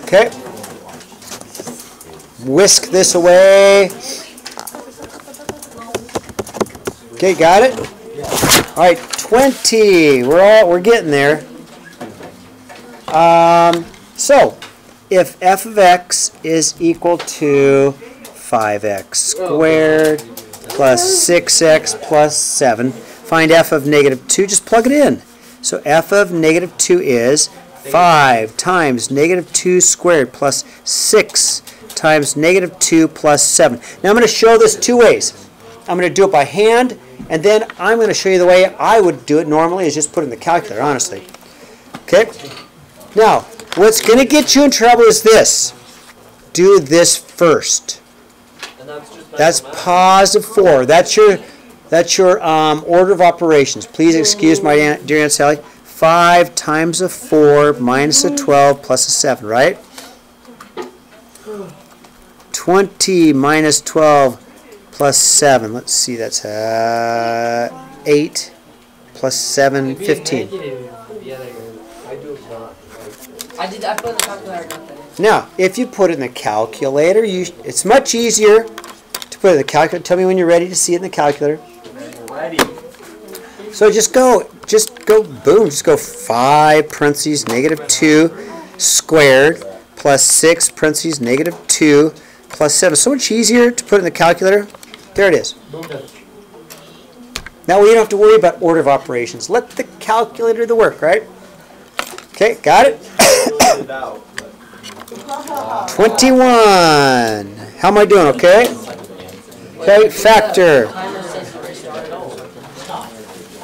Okay. Whisk this away. Okay, got it? All right, 20. We're getting there. So, if f of x is equal to 5x squared plus 6x plus 7, find f of negative 2. Just plug it in. So f of negative 2 is 5 times negative 2 squared plus 6 times negative 2 plus 7. Now I'm going to show this two ways. I'm going to do it by hand, and then I'm going to show you the way I would do it normally, is just put it in the calculator, honestly. Okay? Now, what's going to get you in trouble is this. Do this first. That's positive 4. That's your order of operations. Please excuse my dear Aunt Sally. 5 times a 4 minus a 12 plus a 7, right? 20 minus 12 plus 7. Let's see, that's 8 plus 7, 15. I put it in the calculator. Now, if you put it in the calculator, it's much easier to put it in the calculator. Tell me when you're ready to see it in the calculator. Ready. So just go boom, just go 5 parentheses negative 2 squared plus 6 parentheses negative 2 plus 7. So much easier to put in the calculator. There it is. Now we don't have to worry about order of operations. Let the calculator do the work, right? Okay, got it? 21. How am I doing, okay? Okay, factor.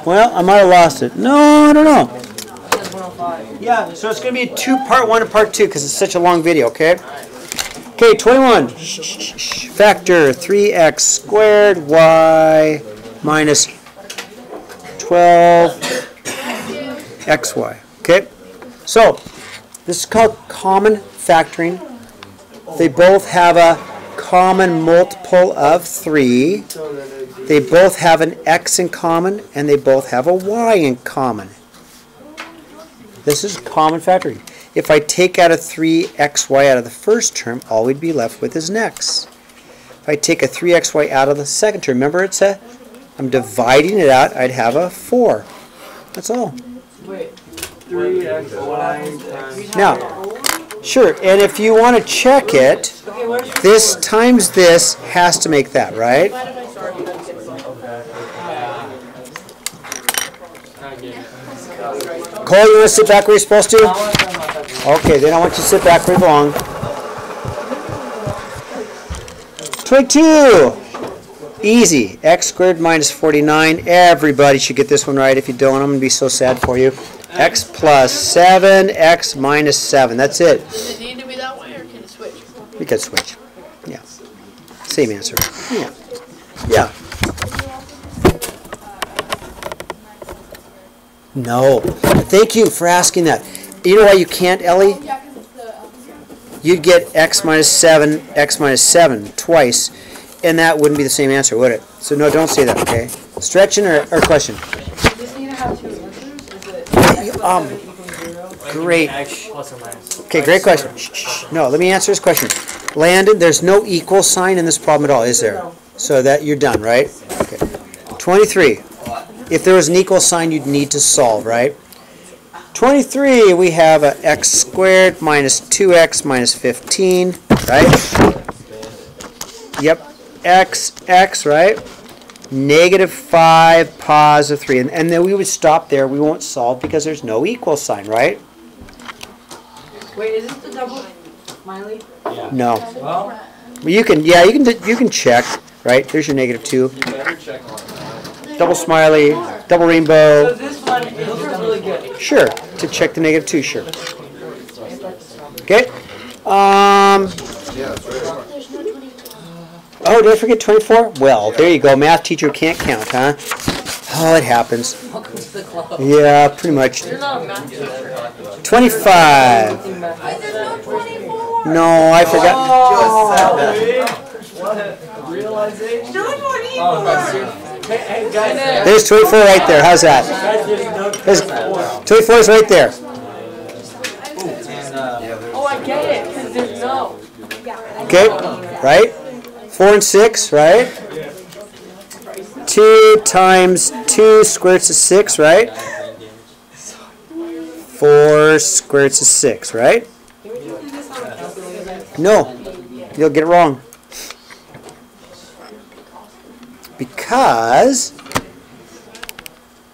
Well, I might have lost it. No, I don't know. Yeah, so it's going to be part 1 and part 2 because it's such a long video, okay? Okay, 21. Factor 3x squared y minus 12xy. Okay? So, this is called common factoring. They both have a common multiple of 3. They both have an x in common, and they both have a y in common. This is common factoring. If I take out a 3xy out of the first term, all we'd be left with is an x. If I take a 3xy out of the second term, remember I'm dividing it out, I'd have a 4. That's all. Wait, 3xy times... Now, sure, and if you want to check it, this times this has to make that, right? Cole, you want to sit back where you're supposed to? Okay, then I want you to sit back where you belong. 22. Easy. X squared minus 49. Everybody should get this one right. If you don't, I'm going to be so sad for you. X plus 7, X minus 7. That's it. Does it need to be that way, or can it switch? We can switch. Yeah. Same answer. Yeah. Yeah. No. Thank you for asking that. You know why you can't, Ellie? You'd get x minus 7 twice, and that wouldn't be the same answer, would it? So no, don't say that, okay? Stretching or question? Does this need to have 2 answers? Great. Okay, great question. Shh. No, let me answer this question. Landon, there's no equal sign in this problem at all, is there? So that you're done, right? Okay. 23. If there was an equal sign, you'd need to solve, right? 23, we have a x squared minus 2x minus 15, right? Yep, x, right? Negative 5, positive 3. And then we would stop there. We won't solve because there's no equal sign, right? Wait, is this the double smiley? Yeah. No. Well, You can check, right? There's your negative 2. you better check on that. Double smiley, double So rainbow. this one is really good. Sure, to check the negative 2, sure. Okay. Oh, did I forget 24? Well, there you go. Math teacher can't count, huh? Oh, it happens. Welcome to the club. Yeah, pretty much. You're not a math teacher. 25. There's no 24. No, I forgot. What a realization. No 24. Hey, guys. There's 24 right there. How's that? Guys, there's no There's 24 is right there. get it, because there's no. Okay, right? 4 and 6, right? 2 times 2 square roots of 6, right? 4 square roots of 6, right? No, you'll get it wrong. Because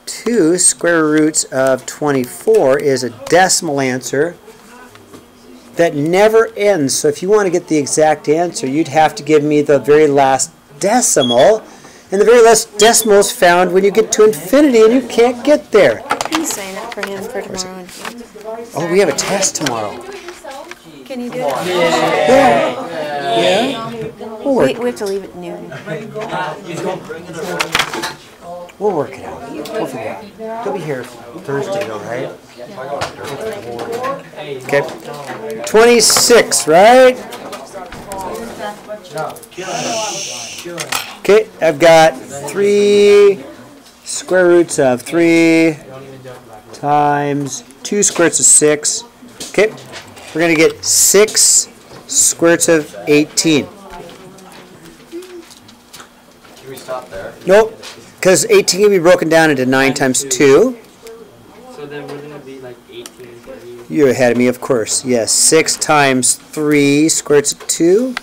2 square roots of 24 is a decimal answer that never ends. So if you want to get the exact answer, you'd have to give me the very last decimal. And the very last decimal is found when you get to infinity, and you can't get there. Can you sign up for him for tomorrow? Oh, we have a test tomorrow. Can you do it? Yeah. We'll work, We have to leave at noon. we'll work it out. We'll figure it out. You'll be here Thursday, though, right? Okay. 26, right? Okay, I've got 3 square roots of 3 times 2 square roots of 6. Okay, we're going to get 6 square roots of 18. Can we stop there? Nope, because 18 can be broken down into 9 times 2. So then we're going to be like 18, 30. You're ahead of me, of course. Yes, 6 times 3 square roots of 2.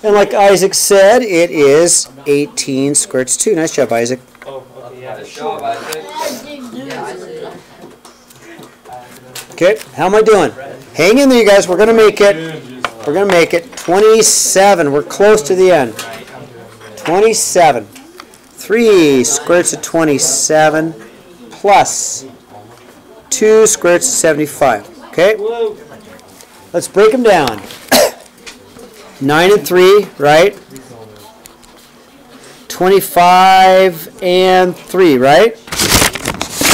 And like Isaac said, it is 18 square roots of 2. Nice job, Isaac. Oh, okay, yeah. Nice job, Isaac. Okay, how am I doing? Hang in there, you guys. We're going to make it. We're going to make it. 27. We're close to the end. 27. 3 square roots of 27 plus 2 square roots of 75. Okay? Let's break them down. 9 and 3, right? 25 and 3, right?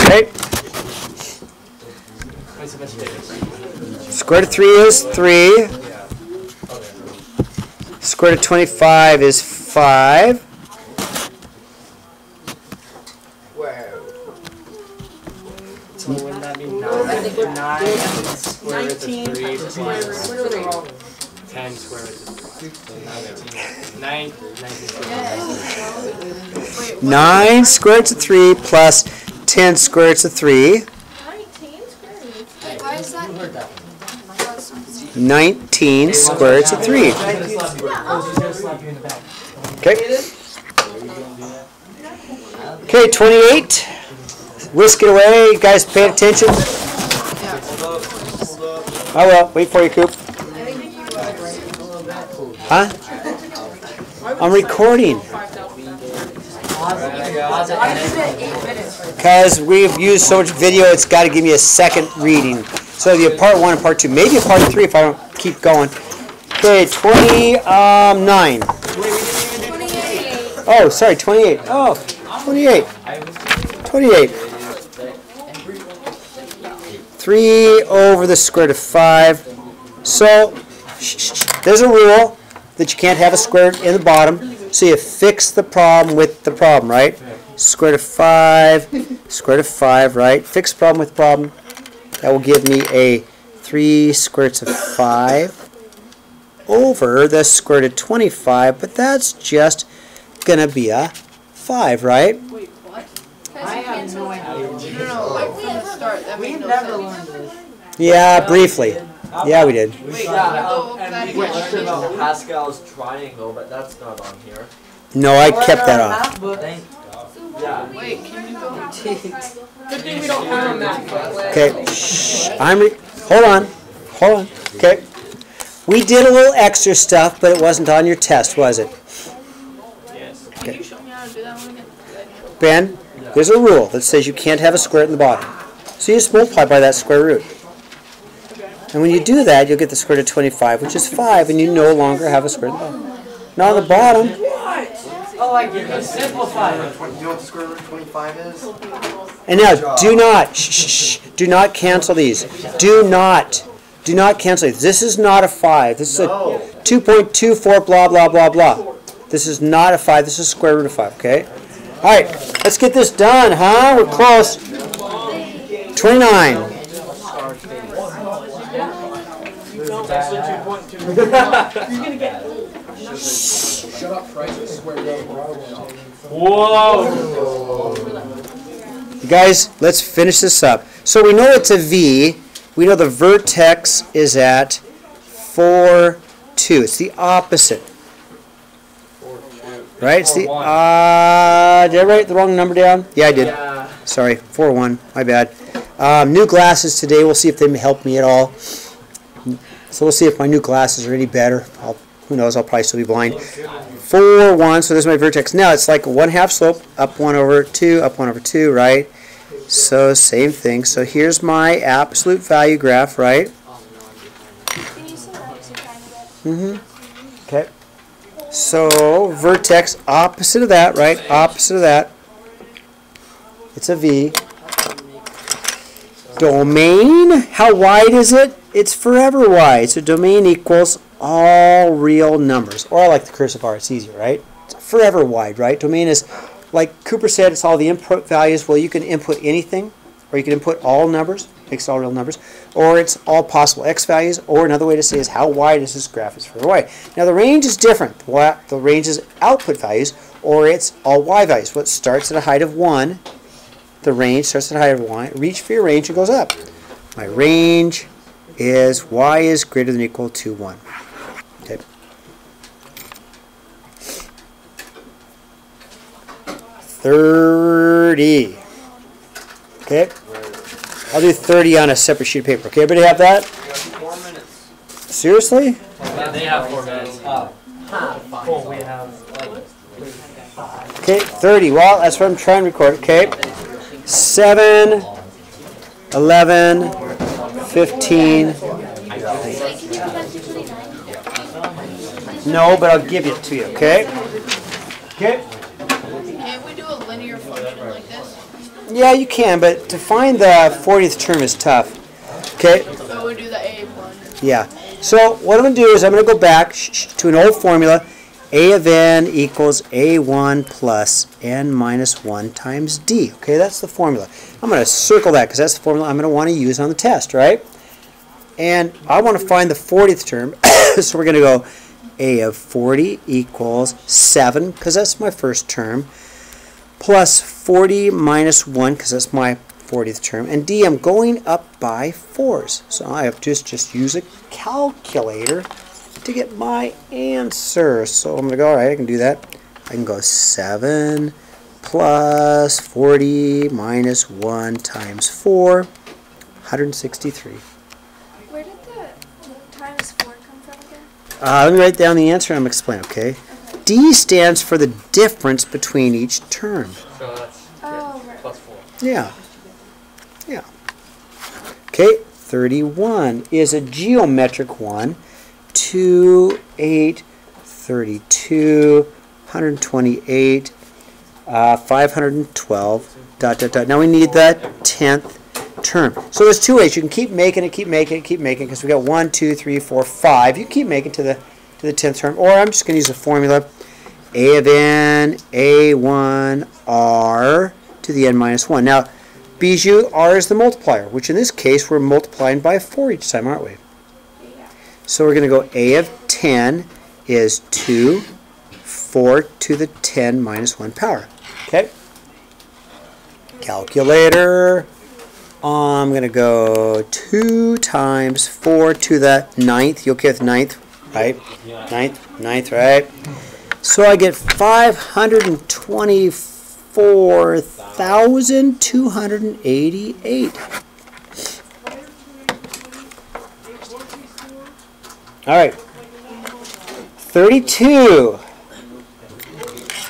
Okay. Square root of 3 is 3. Square root of 25 is 5. So wouldn't that be 9? 9 square roots of 3 plus 10 square roots of 3. 19 9 square roots of 3 plus 10 square roots of 3. 19 square roots of 3. Okay. Okay, 28. Whisk it away. You guys pay attention. I will. Wait for you, Coop. Huh? I'm recording. Because we've used so much video, it's got to give me a second reading. So it'll be a part 1 and part 2. Maybe a part 3 if I don't keep going. Okay, 29. Oh, sorry, 28. Oh, 28. 28. 3 over the square root of 5. So, there's a rule that you can't have a square root in the bottom. So you fix the problem with the problem, right? Square root of 5, square root of 5, right? Fix the problem with the problem. That will give me a 3 square roots of 5 over the square root of 25, but that's just going to be a 5, right? Wait, what? I have no idea. No, like from the start, that made no sense. Yeah, briefly. Yeah, we did. Wait, And we learned about Pascal's triangle, but that's not on here. No, I kept that off. Yeah. wait, can you go? Good thing we don't have a map. Okay, shh, hold on, okay. We did a little extra stuff, but it wasn't on your test, was it? Yes. Can you show me how to do that one again? Ben, there's a rule that says you can't have a square root in the bottom. So you just multiply by that square root. And when you do that, you'll get the square root of 25, which is 5, and you no longer have a square root in the bottom. Now on the bottom, Oh, like you can simplify it. You know what the square root of 25 is? and now do not, do not cancel these. Do not cancel these. This is not a 5. This is a 2.24 blah, blah, blah, blah. This is not a 5. This is square root of 5, okay? All right, let's get this done, huh? We're close. 29. it's actually 2.2. Shut up, Price. Square root. Whoa! You guys, let's finish this up. So we know it's a V. We know the vertex is at 4, 2. It's the opposite. Right? It's the, did I write the wrong number down? Yeah, I did. Yeah. Sorry, 4, 1. My bad. New glasses today. We'll see if they help me at all. So we'll see if my new glasses are any better. Who knows? I'll probably still be blind. 4, 1. So there's my vertex. Now it's like a 1/2 slope. Up 1 over 2. Up 1 over 2. Right? So same thing. So here's my absolute value graph. Right? Can you send that to kind of Okay. So vertex opposite of that. Right? Opposite of that. It's a V. Domain, how wide is it? It's forever wide. So domain equals all real numbers. Or I like the cursive R, it's easier, right? It's forever wide, right? Domain is, like Cooper said, it's all the input values. Well, you can input anything, or you can input all numbers, makes it all real numbers, or it's all possible x values, or another way to say is how wide is this graph is forever wide. Now the range is different. The range is output values, or it's all y values. Well, it starts at a height of 1. The range starts at a height of 1. Reach for your range and goes up. My range is y is greater than or equal to 1. Okay. $30. Okay. I'll do 30 on a separate sheet of paper. Okay, everybody have that? 4 minutes. Seriously? They have 4 minutes. Oh. Cool, we have Okay, 30. Well, that's what I'm trying to record. Okay. 7, 11, 15. No, but I'll give it to you, okay? Okay. Can't we do a linear function like this? Yeah, you can, but to find the 40th term is tough. Okay? So we do the A one. Yeah. So what I'm going to do is I'm going to go back to an old formula. A of n equals A1 plus n minus 1 times d. Okay, that's the formula. I'm going to circle that because that's the formula I'm going to want to use on the test, right? And I want to find the 40th term. So we're going to go A of 40 equals 7 because that's my first term, plus 40 minus 1 because that's my 40th term. And d, I'm going up by 4s. So I have to just use a calculator to get my answer. So I'm going to go, all right, I can do that. I can go 7 plus 40 minus 1 times 4, 163. Where did the times 4 come from again? Let me write down the answer and I'm explain, okay? D stands for the difference between each term. So that's Right. plus 4. Yeah. Yeah. Okay, 31 is a geometric one. 2, 8, 32, 128, 512, ... Now we need the 10th term. So there's 2 ways. You can keep making it, because we got 1, 2, 3, 4, 5. You keep making to the 10th term. Or I'm just going to use a formula. A of n, A1, R to the n minus 1. Now, Bijou, R is the multiplier, which in this case we're multiplying by 4 each time, aren't we? So we're going to go A of 10 is 2, 4 to the 10 minus 1 power. Okay? Calculator. I'm going to go 2 times 4 to the 9th. You okay with 9th? Right? 9th, right? So I get 524,288. All right, 32.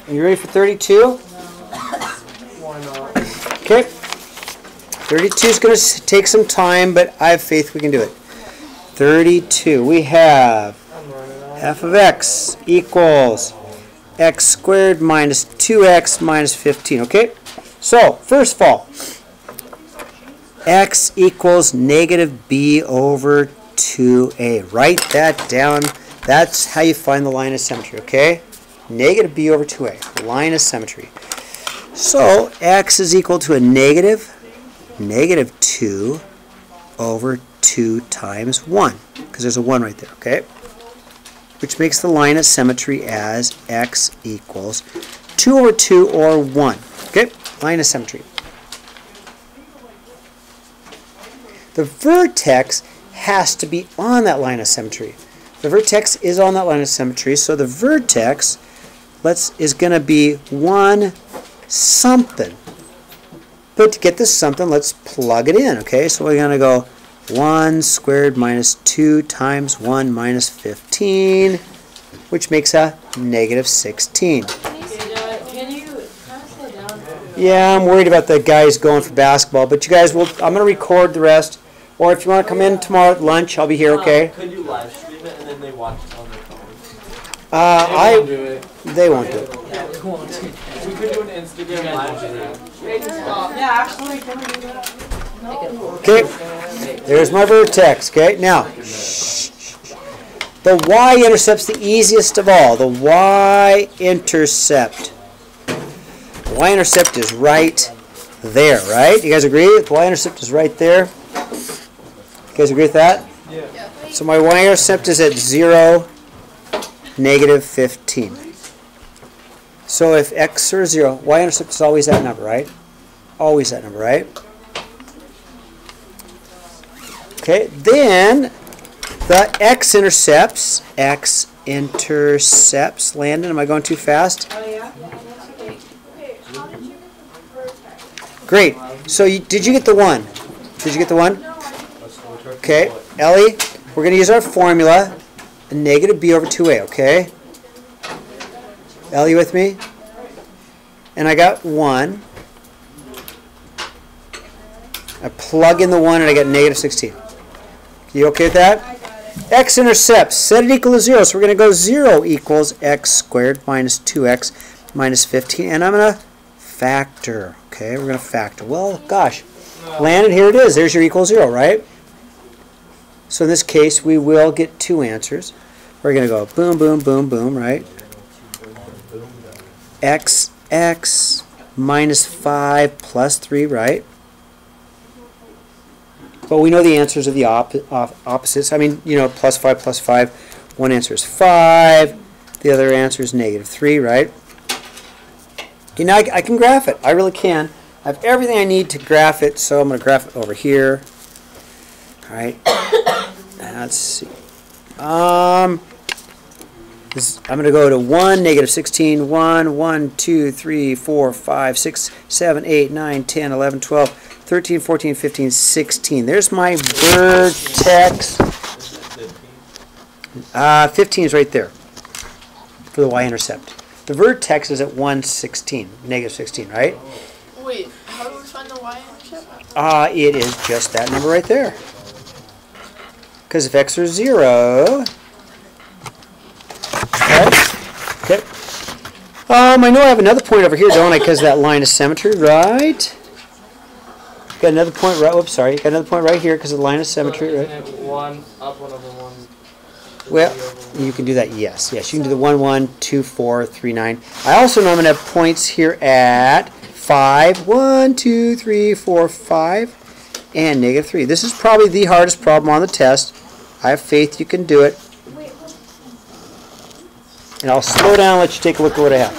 Are you ready for 32? Okay. 32 is going to take some time, but I have faith we can do it. 32. We have f of x equals x squared minus 2x minus 15. Okay? So, first of all, x equals negative b over 2a. Write that down. That's how you find the line of symmetry, okay? Negative b over 2a, line of symmetry. So x is equal to a negative 2 over 2 times 1. because there's a 1 right there, okay? Which makes the line of symmetry as x equals 2 over 2 or 1. Okay, line of symmetry. The vertex has to be on that line of symmetry. The vertex is on that line of symmetry, so the vertex is going to be 1 something. But to get this something, let's plug it in, okay? So we're going to go 1 squared minus 2 times 1 minus 15, which makes a negative 16. Can you slow down? Yeah, I'm worried about the guys going for basketball, but you guys will, I'm going to record the rest. Or if you want to come in tomorrow at lunch, I'll be here, okay? Could you live stream it and then they watch it on their phone? They won't do it. We could do an Instagram live stream. Yeah, actually, can we do that? Okay, there's my vertex, okay? Now, the y-intercept's the easiest of all. The y-intercept. The y-intercept is right there, right? You guys agree? The y-intercept is right there. You guys agree with that? Yeah. So my y-intercept is at 0, negative 15. So if x are 0, y-intercept is always that number, right? Always that number, right? Okay, then the x-intercepts, Landon, am I going too fast? Oh, yeah? Great. So did you get the 1? Did you get the 1? Okay, Ellie, we're going to use our formula, a negative b over 2a, okay? Ellie, with me? And I got 1. I plug in the 1 and I get negative 16. You okay with that? X-intercepts, set it equal to 0. So we're going to go 0 equals x squared minus 2x minus 15. And I'm going to factor. Okay, we're going to factor. Well, gosh. Landon, here it is. There's your equal 0, right? So in this case, we will get 2 answers. We're going to go boom, boom, boom, boom, right? X minus 5 plus 3, right? But we know the answers of the opposites. I mean, you know, plus 5 plus 5. One answer is 5. The other answer is negative 3, right? Okay, now I can graph it. I really can. I have everything I need to graph it, so I'm going to graph it over here. All right. Let's see. I'm going to go to 1, negative 16, 1, 1, 2, 3, 4, 5, 6, 7, 8, 9, 10, 11, 12, 13, 14, 15, 16. There's my vertex. 15 is right there for the y-intercept. The vertex is at 1, 16, negative 16, right? Wait, how do we find the y-intercept? It is just that number right there. Because if x are 0, okay. I know I have another point over here, don't I? Because that line of symmetry, right? Got another point right. Oops, sorry. Got another point right here because of the line of symmetry, right? 1 up 1 over 1. Well, you can do that. Yes, yes. You can do the 1, 1, 2, 4, 3, 9. I also know I'm going to have points here at 5, 1, 2, 3, 4, 5, and negative 3. This is probably the hardest problem on the test. I have faith you can do it. And I'll slow down and let you take a look at what I have.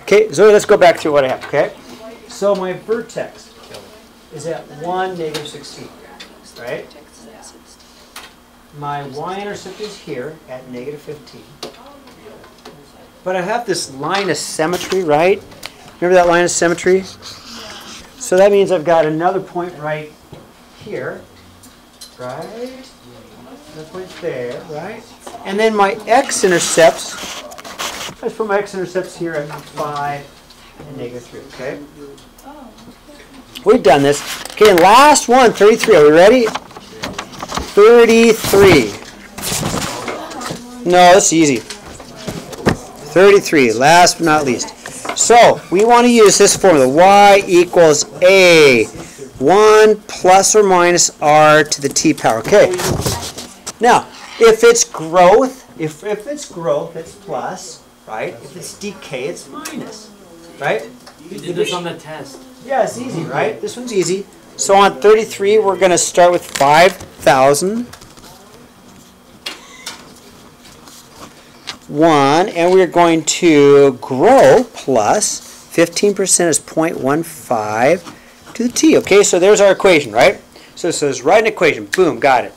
Okay, so let's go back through what I have, okay? So my vertex is at 1, negative 16, right? My y-intercept is here at negative 15. But I have this line of symmetry, right? Remember that line of symmetry? So that means I've got another point right here, right? Another point there, right? And then my x-intercepts, let's put my x-intercepts here at 5 and negative 3, okay? We've done this. Okay, and last one, 33. Are we ready? 33. No, it's easy. 33, last but not least. So, we want to use this formula. Y equals A. 1 plus or minus R to the T power. Okay. Now, if it's growth, if it's growth, it's plus, right? If it's decay, it's minus, right? You did this on the test. Yeah, it's easy, right? This one's easy. So on 33, we're going to start with 5,000. 1, and we're going to grow plus 15% is 0.15 to the t. Okay, so there's our equation, right? So it says write an equation. Boom, got it.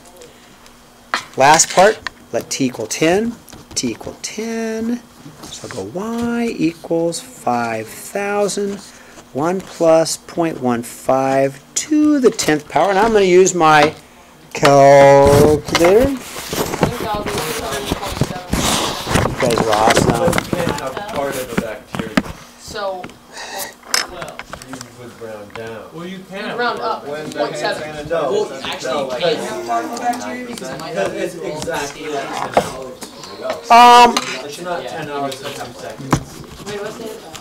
Last part, let t equal 10. T equal 10. So I'll go y equals 5,000. 1 plus 0.15 to the 10th power. And I'm going to use my calculator. You guys are awesome. But you can't have part of a bacteria. So, You would round down. Well, you can. round up, When 0.7. No, Well, it's actually, no, you like, can have part of a bacteria because it might not be it's able to exactly stay like like 10 hours. It's not 10 hours and 2 seconds. Wait, what's the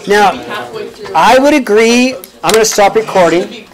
Now, halfway through? I would agree. I'm going to stop recording.